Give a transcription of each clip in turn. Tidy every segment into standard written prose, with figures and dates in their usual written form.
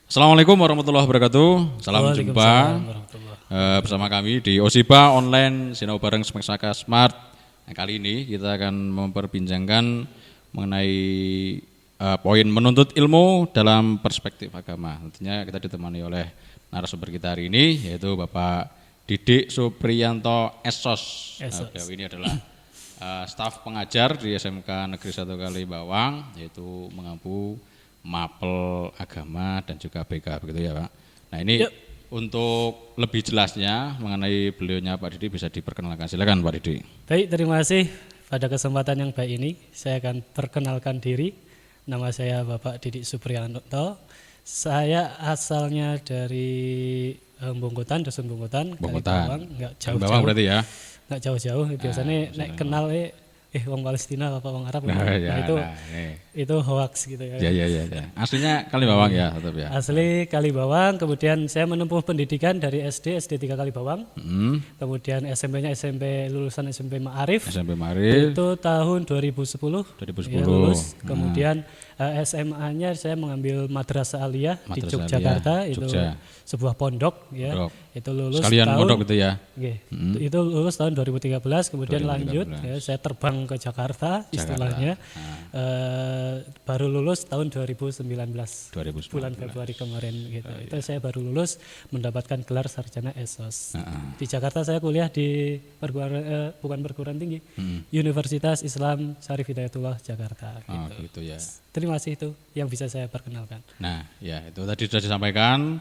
Assalamualaikum warahmatullahi wabarakatuh. Salam jumpa Waalaikumsalam warahmatullahi. bersama kami di Osiba Online Sinau Bareng Semeksaka Smart. Nah, kali ini kita akan memperbincangkan mengenai poin menuntut ilmu dalam perspektif agama. Tentunya kita ditemani oleh narasumber kita hari ini, yaitu Bapak Didik Supriyanto Esos. Beliau ini adalah staf pengajar di SMK Negeri 1 Kalibawang, yaitu mengampu mapel agama dan juga BK, begitu ya Pak. Nah ini untuk lebih jelasnya mengenai beliaunya Pak Didik bisa diperkenalkan. Silakan Pak Didik. Baik, terima kasih. Pada kesempatan yang baik ini saya akan perkenalkan diri. Nama saya Bapak Didik Supriyanto. Saya asalnya dari Bongkotan, Dusun Bongkotan, Kalibawang, enggak jauh-jauh. Berarti ya. Enggak jauh-jauh. Biasanya nek kenal wong Palestina apa wong Arab. Itu hoax gitu ya. Ya. Aslinya Kalibawang ya, tetap ya. Asli Kalibawang, kemudian saya menempuh pendidikan dari SD 3 Kalibawang. Kemudian SMP-nya SMP lulusan SMP Ma'arif. SMP Ma'arif. Itu tahun 2010. Ya, lulus. Kemudian SMA-nya saya mengambil Madrasah Aliyah di Yogyakarta, itu sebuah pondok ya. Itu lulus sekalian tahun pondok gitu ya. Itu lulus tahun 2013, kemudian 2013. Lanjut ya, saya terbang ke Jakarta istilahnya. Baru lulus tahun 2019. Bulan Februari kemarin gitu. Itu saya baru lulus mendapatkan gelar sarjana Esos. Di Jakarta saya kuliah di bukan perguruan tinggi, Universitas Islam Syarif Hidayatullah Jakarta gitu ya. Terima kasih, itu yang bisa saya perkenalkan. Nah, ya itu tadi sudah disampaikan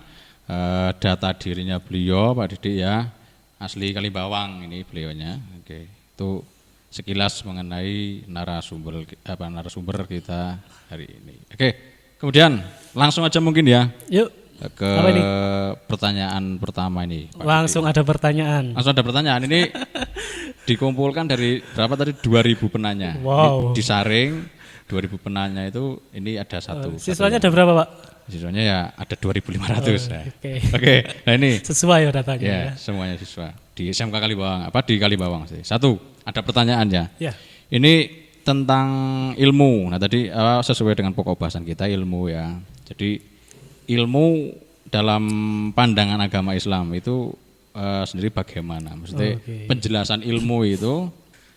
data dirinya beliau Pak Didik ya. Asli Kalibawang ini beliaunya. Oke. Itu sekilas mengenai narasumber kita hari ini. Oke, kemudian langsung aja mungkin ya. Yuk. Ke pertanyaan pertama ini. Pak langsung Didik. Ada pertanyaan. Langsung ada pertanyaan ini dikumpulkan dari berapa tadi 2.000 penanya. Wow. Ini disaring 2.000 penanya itu ini ada satu. Siswanya ada berapa Pak? Siswanya ya ada 2.500 ya. Oke. Nah ini sesuai datanya ya. Semuanya siswa di SMK Kalibawang. Di Kalibawang sih. Satu, ada pertanyaannya. Ya. Ini tentang ilmu. Nah tadi sesuai dengan pokok bahasan kita ilmu ya. Jadi ilmu dalam pandangan agama Islam itu sendiri bagaimana? Maksudnya penjelasan ilmu itu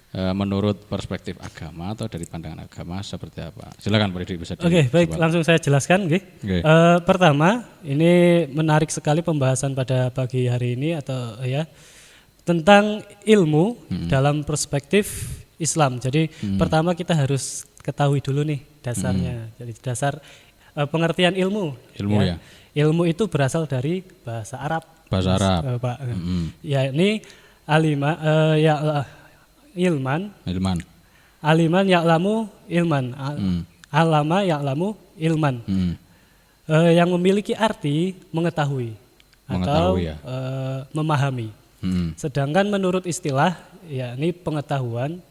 menurut perspektif agama atau dari pandangan agama seperti apa? Silakan Pak Didik bisa. Oke, baik, langsung saya jelaskan. Pertama, ini menarik sekali pembahasan pada pagi hari ini atau ya tentang ilmu dalam perspektif Islam. Jadi pertama kita harus ketahui dulu nih dasarnya. Jadi dasar pengertian ilmu. Ya. Ilmu itu berasal dari bahasa Arab. Bahasa Arab. Pak. Ya ini ilman. Aliman ya'lamu ilman. Alama ya'lamu ilman. Yang memiliki arti mengetahui atau ya. Memahami. Sedangkan menurut istilah yakni pengetahuan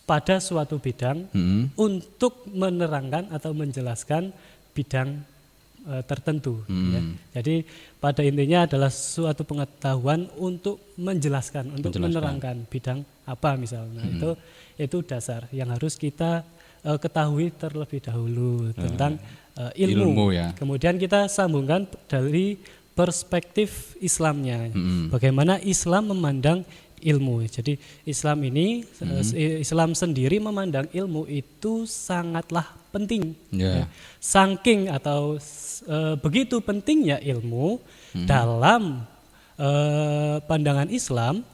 pada suatu bidang untuk menerangkan atau menjelaskan bidang tertentu. Ya. Jadi pada intinya adalah suatu pengetahuan untuk menjelaskan, untuk menerangkan bidang apa misalnya. Itu dasar yang harus kita ketahui terlebih dahulu tentang ilmu. Ya. Kemudian kita sambungkan dari perspektif Islamnya. Bagaimana Islam memandang ilmu. Jadi Islam ini Islam sendiri memandang ilmu itu sangatlah penting. Ya. Saking atau begitu pentingnya ilmu dalam pandangan Islam,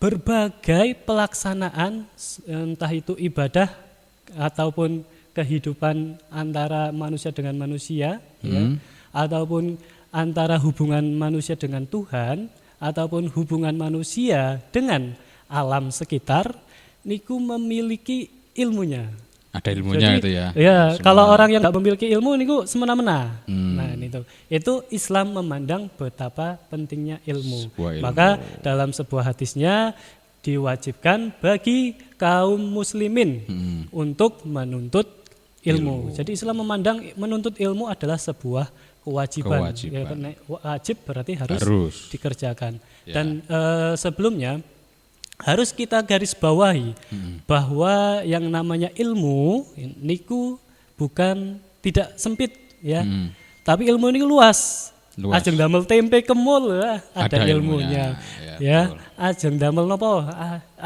berbagai pelaksanaan entah itu ibadah ataupun kehidupan antara manusia dengan manusia, ya, ataupun antara hubungan manusia dengan Tuhan, ataupun hubungan manusia dengan alam sekitar, niku memiliki ilmunya. Ada ilmunya. Jadi, itu ya. Ya, kalau orang yang nggak memiliki ilmu niku semena-mena. Nah, itu Islam memandang betapa pentingnya ilmu. Maka dalam sebuah hadisnya diwajibkan bagi kaum muslimin untuk menuntut ilmu. Jadi Islam memandang menuntut ilmu adalah sebuah kewajiban. Ya, wajib berarti harus dikerjakan. Ya. Dan sebelumnya harus kita garis bawahi bahwa yang namanya ilmu niku bukan tidak sempit ya. Tapi ilmu ini luas. Luas. Ajeng damel tempe kemul ada ilmunya. Ya, betul. ajeng damel nopo?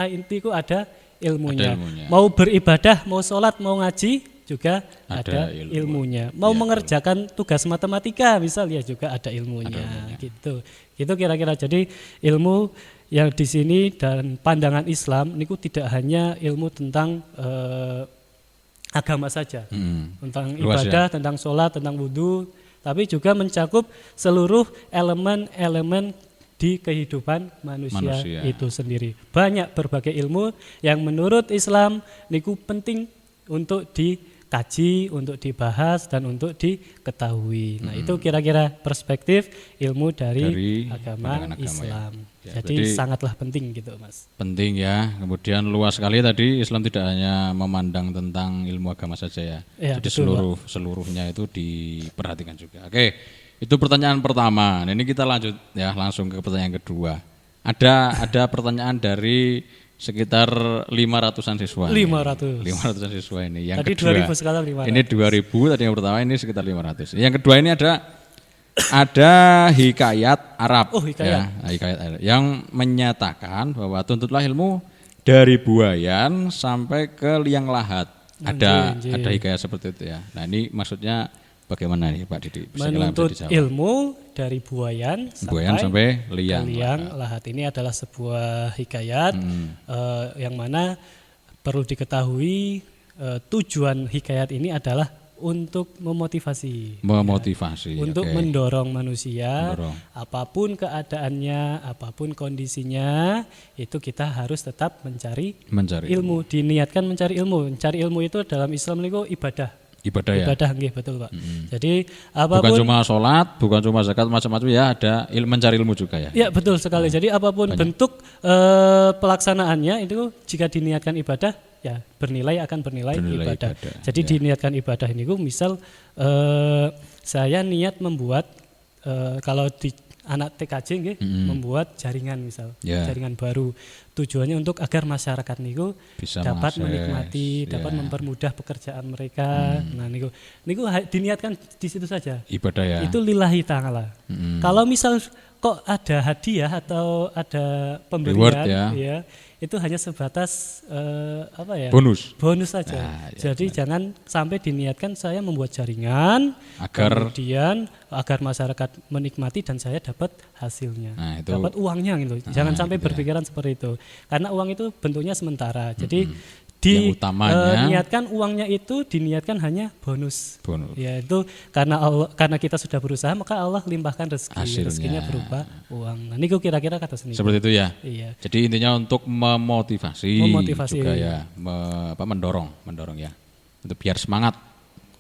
Intiku ada ilmunya. Ada ilmunya. Mau beribadah, mau sholat, mau ngaji juga ada Ada ilmunya. Mau mengerjakan tugas matematika misal ya juga ada ilmunya. Gitu. Itu kira-kira. Jadi ilmu yang di sini dan pandangan Islam niku tidak hanya ilmu tentang agama saja, tentang Luas ibadah, tentang sholat, tentang wudhu, tapi juga mencakup seluruh elemen-elemen di kehidupan manusia itu sendiri. Banyak berbagai ilmu yang menurut Islam niku penting untuk dikaji, untuk dibahas dan untuk diketahui. Nah, itu kira-kira perspektif ilmu dari agama Islam. Ya, jadi sangatlah penting gitu, Mas. Penting ya. Kemudian luas sekali tadi, Islam tidak hanya memandang tentang ilmu agama saja ya. Jadi betul, seluruhnya itu diperhatikan juga. Oke. Itu pertanyaan pertama. Nah, ini kita lanjut ya langsung ke pertanyaan kedua. Ada pertanyaan dari sekitar 500-an siswa. 500-an siswa ini. Yang tadi kedua, 2000 sekarang 500. Ini 2000 tadi yang pertama, ini sekitar 500. Yang kedua ini ada hikayat Arab. Oh, hikayat. Ya, hikayat Arab yang menyatakan bahwa tuntutlah ilmu dari buayan sampai ke liang lahat. Ada hikayat seperti itu ya. Nah, ini maksudnya bagaimana nih Pak Didi? Menuntut ilmu dari buayan sampai liang lahat. Ini adalah sebuah hikayat yang mana perlu diketahui tujuan hikayat ini adalah untuk memotivasi, untuk mendorong manusia, apapun keadaannya, apapun kondisinya, itu kita harus tetap mencari ilmu. Diniatkan mencari ilmu. Mencari ilmu itu dalam Islam itu ibadah nggih, betul Pak. Jadi apapun, bukan cuma sholat, bukan cuma zakat, macam-macam ya, ada mencari ilmu juga ya. Ya betul sekali. Jadi apapun bentuk pelaksanaannya itu jika diniatkan ibadah ya akan bernilai ibadah. Jadi diniatkan ibadah ini misal saya niat membuat kalau di anak TKJ nggih membuat jaringan misal, jaringan baru. Tujuannya untuk agar masyarakat niku dapat menikmati, dapat mempermudah pekerjaan mereka. Nah niku diniatkan di situ saja. Ibadah ya. Itu lillahi ta'ala. Kalau misal kok ada hadiah atau ada pemberian ya, itu hanya sebatas bonus saja. Nah, jadi jangan sampai diniatkan saya membuat jaringan kemudian agar masyarakat menikmati dan saya dapat hasilnya, dapat uangnya gitu. Jangan sampai berpikiran seperti itu, karena uang itu bentuknya sementara. Jadi diniatkan uangnya itu diniatkan hanya bonus. Ya itu karena kita sudah berusaha maka Allah limpahkan rezekinya berupa uang. Nah, ini kira-kira kata sendiri. Seperti itu ya. Iya. Jadi intinya untuk memotivasi juga ya, mendorong ya. Untuk biar semangat.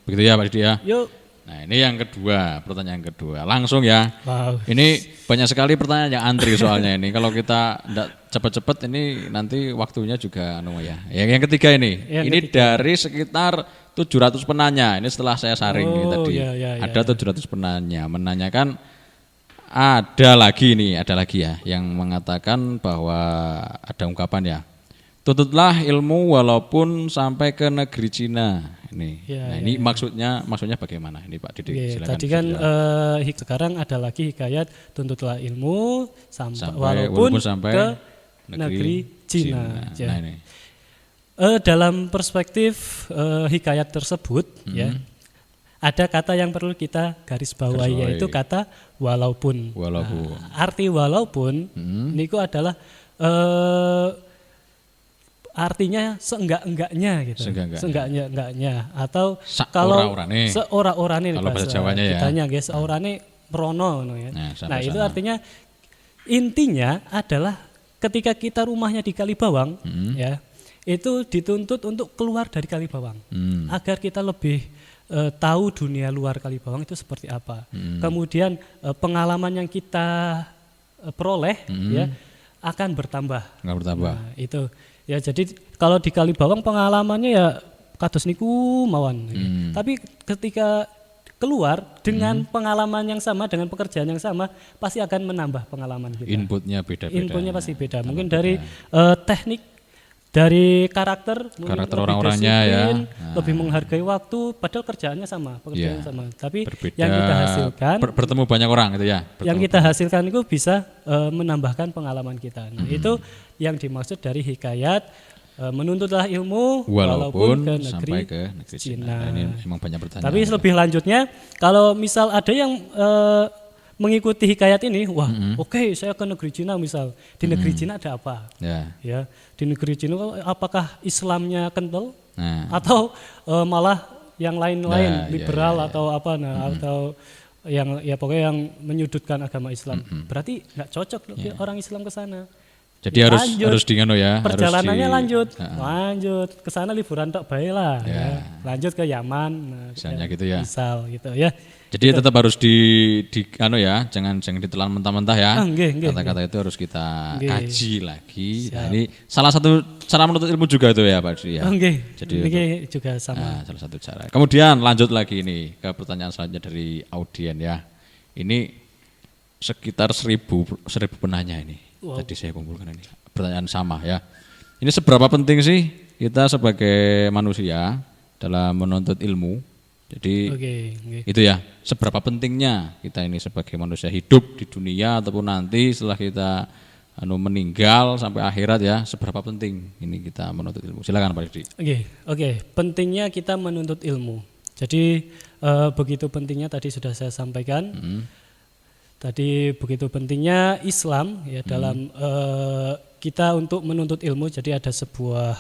Begitu ya Pak Didi ya. Yuk. Nah, ini yang kedua, pertanyaan kedua. Langsung ya. Wow. Ini banyak sekali pertanyaan yang antri soalnya ini. Kalau kita tidak cepat-cepat ini nanti waktunya juga Yang ketiga ini. Dari sekitar 700 penanya. Ini setelah saya saring ini tadi. Ada 700 penanya menanyakan ada lagi ya yang mengatakan bahwa ada ungkapan ya. Tuntutlah ilmu walaupun sampai ke negeri Cina. Ini maksudnya bagaimana ini Pak Didi? Tadi kan sekarang ada lagi hikayat tuntutlah ilmu walaupun sampai ke negeri Cina. Ya. Nah, ini. Dalam perspektif hikayat tersebut ya, ada kata yang perlu kita garis bawahi yaitu kata walaupun. Nah, arti walaupun niku adalah artinya seenggak-enggaknya gitu. Seenggak-enggaknya atau kalau seora-orane kalau bahasa Jawanya ya. Kitanya guys, seorane merono ya. Nah, itu artinya intinya adalah ketika kita rumahnya di Kalibawang ya, itu dituntut untuk keluar dari Kalibawang agar kita lebih tahu dunia luar Kalibawang itu seperti apa. Kemudian pengalaman yang kita peroleh ya akan bertambah. Nah, itu ya, jadi kalau di Kalibawang pengalamannya ya kados niku mawon. Tapi ketika keluar dengan pengalaman yang sama, dengan pekerjaan yang sama, pasti akan menambah pengalaman kita. Inputnya beda-beda. Inputnya pasti beda. Mungkin dari teknik dari karakter Karakter lebih orang-orangnya ya. disiplin, lebih menghargai waktu, padahal kerjaannya sama, pekerjaannya Iya. sama. Tapi Berbeda, yang kita hasilkan, bertemu banyak orang gitu ya. yang Bertemu kita hasilkan itu bisa menambahkan pengalaman kita. Nah, itu yang dimaksud dari hikayat menuntutlah ilmu walaupun ke negeri sampai ke negeri Cina. Nah, ini emang banyak pertanyaan. Tapi lebih lanjutnya, kalau misal ada yang mengikuti hikayat ini, wah, oke, saya ke negeri Cina misal. Di negeri Cina ada apa? Ya, di negeri Cina apakah Islamnya kental atau malah yang lain-lain liberal atau apa? Nah, atau yang ya pokoknya yang menyudutkan agama Islam. Berarti nggak cocok orang Islam ke sana. Jadi harus di ngano ya. Perjalanannya lanjut ke sana liburan tok bae lah. Ya. Lanjut ke Yaman. Nah, misalnya gitu ya. Misal gitu ya. Jadi tetap harus di anu ya, jangan ditelan mentah-mentah ya. Kata-kata itu harus kita kaji lagi. Nah, ini salah satu cara menuntut ilmu juga itu ya Pak Dri ya. Jadi ini juga sama. Salah satu cara. Kemudian lanjut lagi nih ke pertanyaan selanjutnya dari audien ya. Ini sekitar 1000 penanya ini. Wow. Tadi saya kumpulkan ini. Pertanyaan sama ya. Ini seberapa penting sih kita sebagai manusia dalam menuntut ilmu? Jadi itu ya, seberapa pentingnya kita ini sebagai manusia hidup di dunia ataupun nanti setelah kita meninggal sampai akhirat ya, seberapa penting ini kita menuntut ilmu? Silakan Pak Didi. Oke, pentingnya kita menuntut ilmu. Jadi begitu pentingnya tadi sudah saya sampaikan. Tadi begitu pentingnya Islam ya dalam kita untuk menuntut ilmu. Jadi ada sebuah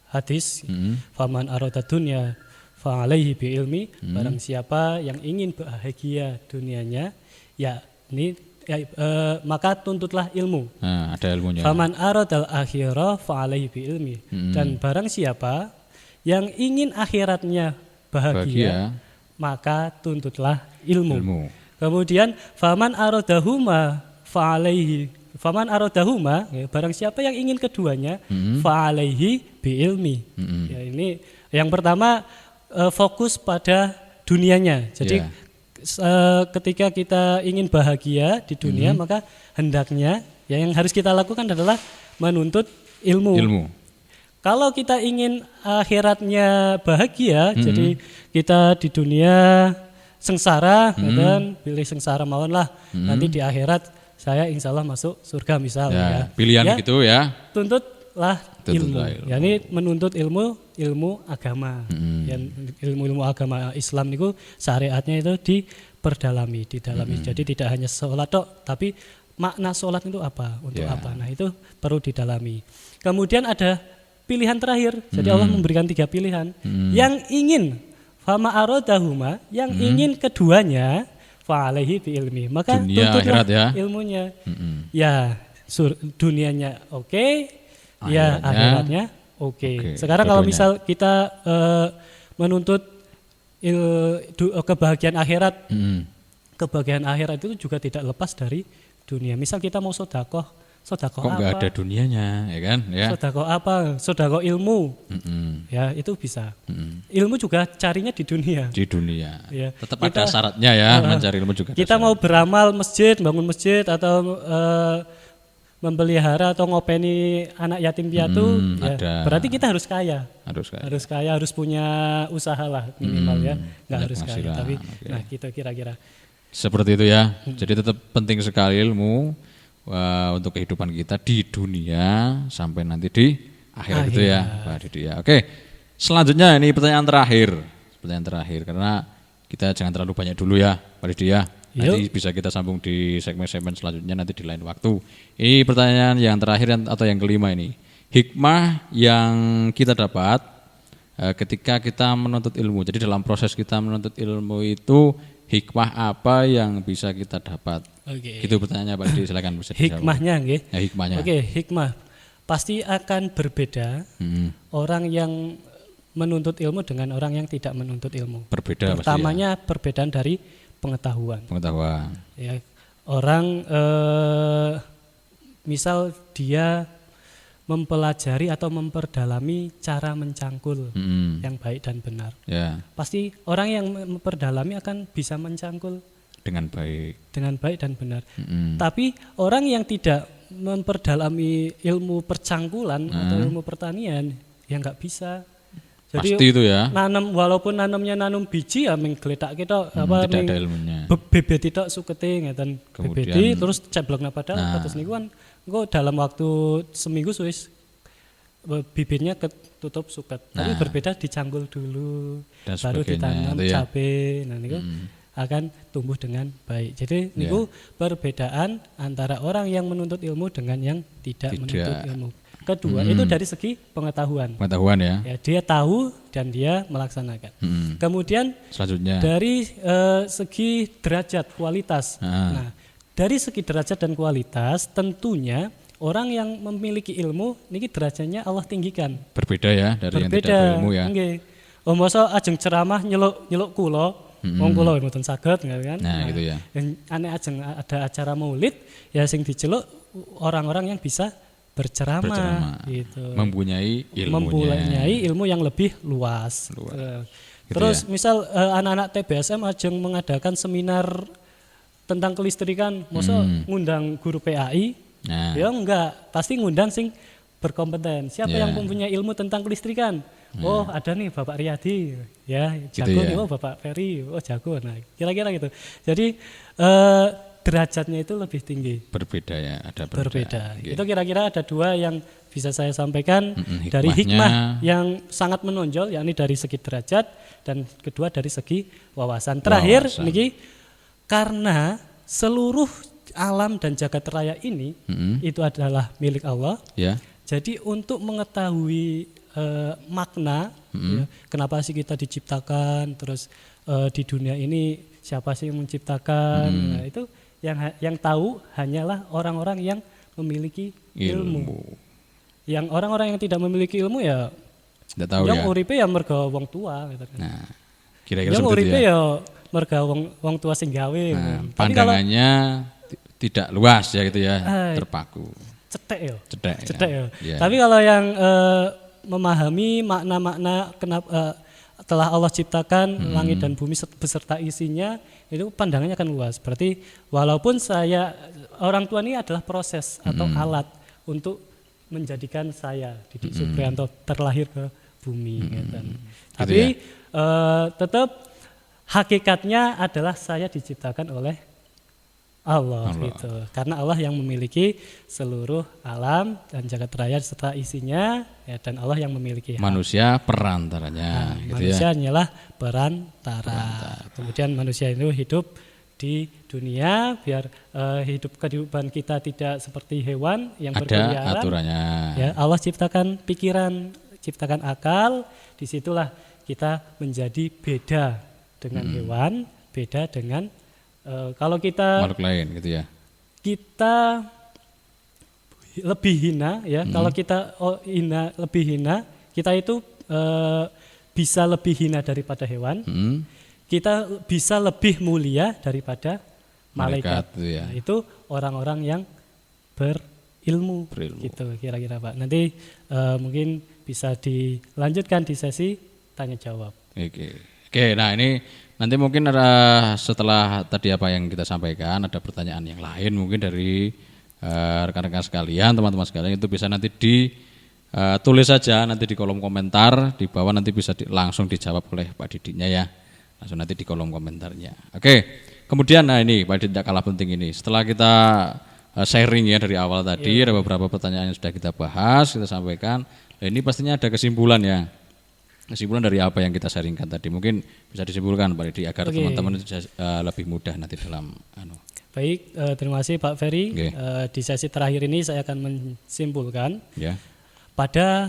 hadis, faman arada dunya fa alaihi bi ilmi, barang siapa yang ingin bahagia dunianya ya ini maka tuntutlah ilmu. Nah, ada ilmunya. Faman aradal akhirah fa alaihi bi ilmi. Dan barang siapa yang ingin akhiratnya bahagia. Maka tuntutlah ilmu. Kemudian faman aradahuma fa alaihi, faman aradahuma ya, barang siapa yang ingin keduanya fa alaihi bi ilmi. Ya, ini yang pertama fokus pada dunianya. Jadi ketika kita ingin bahagia di dunia maka hendaknya ya, yang harus kita lakukan adalah menuntut ilmu. Kalau kita ingin akhiratnya bahagia, jadi kita di dunia sengsara, dan pilih sengsara mawon lah. Nanti di akhirat saya insya Allah masuk surga misal. Ya. Pilihan ya, gitu ya. Tuntutlah ilmu. Ya, ini menuntut ilmu agama. Ilmu agama Islam itu syariatnya itu diperdalami, didalami. Jadi tidak hanya sholat tok, tapi makna sholat itu apa, untuk apa. Nah itu perlu didalami. Kemudian ada pilihan terakhir. Jadi Allah memberikan 3 pilihan. Yang ingin fama aradahuma, yang ingin keduanya fa alaihi bi ilmi, maka tuntutlah ilmunya. Ya, dunianya oke, ya akhiratnya oke. Sekarang kalau misal kita menuntut kebahagiaan akhirat, kebahagiaan akhirat itu juga tidak lepas dari dunia. Misal kita mau sedekah kok apa? Nggak ada dunianya, ya kan? Ya. Sedekah apa? Sedekah ilmu. Ya, itu bisa. Ilmu juga carinya di dunia. Di dunia. Ya. Tetap ada syaratnya ya, mencari ilmu juga. Kita mau beramal masjid, bangun masjid atau memelihara atau ngopeni anak yatim piatu, ya, berarti kita harus kaya. Harus kaya, harus punya usaha lah minimal ya. Nggak harus kaya, tapi nah kita kira-kira. Seperti itu ya. Jadi tetap penting sekali ilmu untuk kehidupan kita di dunia sampai nanti di akhirat itu ya Pak Didi ya. Oke, selanjutnya ini pertanyaan terakhir karena kita jangan terlalu banyak dulu ya Pak Didi ya. Nanti bisa kita sambung di segmen-segmen selanjutnya nanti di lain waktu. Ini pertanyaan yang terakhir atau yang kelima ini. Hikmah yang kita dapat ketika kita menuntut ilmu. Jadi dalam proses kita menuntut ilmu itu hikmah apa yang bisa kita dapat? Gitu pertanyaannya Pak Didi, silakan bisa dijawab. Hikmahnya nggih. Ya, hikmahnya. Hikmah. Pasti akan berbeda orang yang menuntut ilmu dengan orang yang tidak menuntut ilmu. Berbeda. Pertamanya perbedaan dari pengetahuan. Ya, orang misal dia mempelajari atau memperdalami cara mencangkul yang baik dan benar. Pasti orang yang memperdalami akan bisa mencangkul dengan baik dan benar. Tapi orang yang tidak memperdalami ilmu percangkulan atau ilmu pertanian, ya nggak bisa. Jadi pasti itu ya. Walaupun nanam biji ya menggeletak kita tidak ada ilmunya. Bebet tidak sukete ngeten. Kemudian Bebeti terus ceblokna padahal kados niku kan engko dalam waktu seminggu suwis bibitnya ketutup suket. Tapi berbeda dicangkul dulu dan baru ditanam ya. cabai. Nah niku akan tumbuh dengan baik. Jadi niku perbedaan antara orang yang menuntut ilmu dengan yang tidak menuntut ilmu. Kedua, itu dari segi pengetahuan. Pengetahuan ya. Dia tahu dan dia melaksanakan. Kemudian selanjutnya dari segi derajat kualitas. Nah, dari segi derajat dan kualitas tentunya orang yang memiliki ilmu niki derajatnya Allah tinggikan. Berbeda ya dari yang tidak berilmu ya. Nggih. Masa ajeng ceramah nyeluk kula, wong kula mboten saged kan. Nah, gitu ya. Ane ajeng ada acara Maulid ya sing diceluk orang-orang yang bisa berceramah gitu. Mempunyai ilmu yang lebih luas. Gitu terus ya. Misal anak-anak TBSM ajeng mengadakan seminar tentang kelistrikan, masa ngundang guru PAI? Nah. Ya enggak, pasti ngundang sing berkompeten. Siapa yang mempunyai ilmu tentang kelistrikan? Oh, ada nih Bapak Riyadi, ya jago nih. Oh, Bapak Ferry, oh jago. Nah, kira-kira gitu. Jadi derajatnya itu lebih tinggi. Berbeda ya, ada berbeda. Itu kira-kira ada dua yang bisa saya sampaikan dari hikmah yang sangat menonjol, yakni dari segi derajat dan kedua dari segi wawasan. Terakhir niki karena seluruh alam dan jagat raya ini itu adalah milik Allah. Ya. Jadi untuk mengetahui makna ya, kenapa sih kita diciptakan, terus di dunia ini siapa sih yang menciptakan, nah, itu yang tahu hanyalah orang-orang yang memiliki ilmu. Yang orang-orang yang tidak memiliki ilmu ya tidak tahu yang uripe ya merga wong tua gitu kan. Nah, kira-kira yang seperti uripe itu ya. Merga wong tua sing gawe. Nah, pandangannya tidak luas ya gitu ya, terpaku. Cetek ya. Ya. Tapi kalau yang memahami makna-makna kenapa telah Allah ciptakan langit dan bumi beserta isinya, itu pandangannya akan luas. Berarti walaupun orang tua ini adalah proses atau alat untuk menjadikan saya Didik Supriyanto terlahir ke bumi. Gitu. Tapi tetap hakikatnya adalah saya diciptakan oleh Allah. Gitu. Karena Allah yang memiliki seluruh alam dan jagat raya serta isinya, ya, dan Allah yang memiliki manusia perantaranya. Gitu manusia hanyalah perantara. Kemudian manusia itu hidup di dunia biar hidup kehidupan kita tidak seperti hewan yang berkeliaran. Ada aturannya. Ya, Allah ciptakan pikiran, ciptakan akal. Disitulah kita menjadi beda dengan hewan, beda dengan kalau kita makhluk lain gitu ya. Kita lebih hina ya. Kalau kita lebih hina, kita itu bisa lebih hina daripada hewan. Kita bisa lebih mulia daripada malaikat. Ya. Nah, itu orang-orang yang berilmu. Gitu kira-kira Pak. Nanti mungkin bisa dilanjutkan di sesi tanya jawab. Oke, nah ini nanti mungkin setelah tadi apa yang kita sampaikan ada pertanyaan yang lain mungkin dari rekan-rekan sekalian, teman-teman sekalian, itu bisa nanti ditulis saja nanti di kolom komentar di bawah, nanti bisa langsung dijawab oleh Pak Didiknya ya, langsung nanti di kolom komentarnya. Oke, kemudian nah ini Pak Didik, tidak kalah penting ini, setelah kita sharing ya dari awal tadi, ada beberapa pertanyaan yang sudah kita bahas, kita sampaikan. Nah, ini pastinya ada kesimpulan ya. Kesimpulan dari apa yang kita sharingkan tadi mungkin bisa disimpulkan Pak Didi agar teman-teman itu lebih mudah nanti dalam Baik, terima kasih Pak Ferry. Di sesi terakhir ini saya akan menyimpulkan pada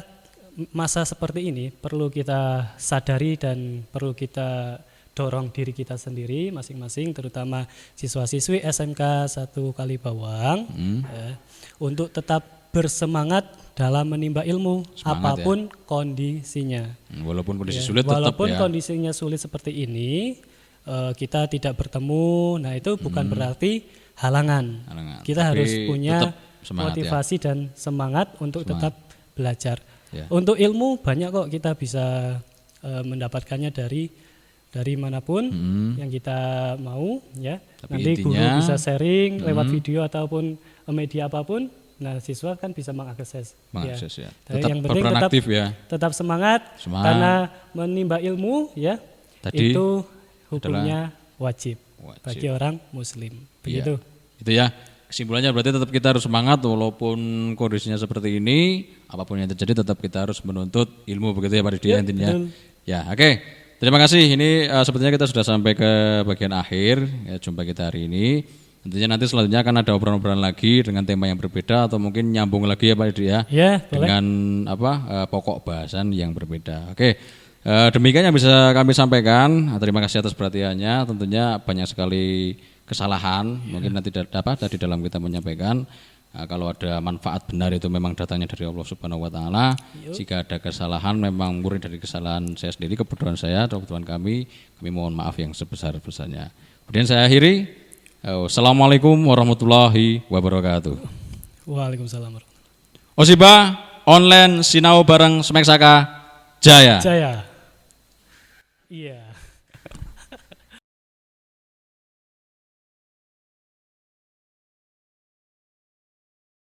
masa seperti ini perlu kita sadari dan perlu kita dorong diri kita sendiri masing-masing, terutama siswa-siswi SMK 1 Kalibawang untuk tetap bersemangat dalam menimba ilmu apapun kondisinya. Walaupun kondisi sulit walaupun kondisinya sulit seperti ini, kita tidak bertemu, nah itu bukan berarti halangan. Kita harus punya motivasi dan semangat untuk tetap belajar. Untuk ilmu banyak kok kita bisa mendapatkannya dari manapun yang kita mau ya. Tapi nanti guru bisa sharing lewat video ataupun media apapun. Nah, siswa kan bisa mengakses. Mengakses ya. Tapi Tetap yang penting berperan tetap aktif ya. Tetap semangat, karena menimba ilmu ya. Tadi itu hukumnya wajib bagi orang muslim. Begitu. Ya, itu ya. Kesimpulannya berarti tetap kita harus semangat walaupun kondisinya seperti ini, apapun yang terjadi tetap kita harus menuntut ilmu, begitu ya Pak Didi intinya. Betul. Ya, oke. Terima kasih. Ini sepertinya kita sudah sampai ke bagian akhir ya, jumpa kita hari ini. Tentunya nanti selanjutnya akan ada obrolan-obrolan lagi dengan tema yang berbeda atau mungkin nyambung lagi ya Pak Didi ya. Ya, dengan pokok bahasan yang berbeda. Oke. Demikian yang bisa kami sampaikan. Terima kasih atas perhatiannya. Tentunya banyak sekali kesalahan, mungkin nanti tadi dalam kita menyampaikan kalau ada manfaat benar itu memang datangnya dari Allah Subhanahu wa taala. Jika ada kesalahan memang murni dari kesalahan saya sendiri, kebodohan saya atau kebodohan kami mohon maaf yang sebesar-besarnya. Kemudian saya akhiri. Assalamualaikum warahmatullahi wabarakatuh. Waalaikumsalam. Osiba online sinau bareng Semek Saka Jaya. Jaya. Iya.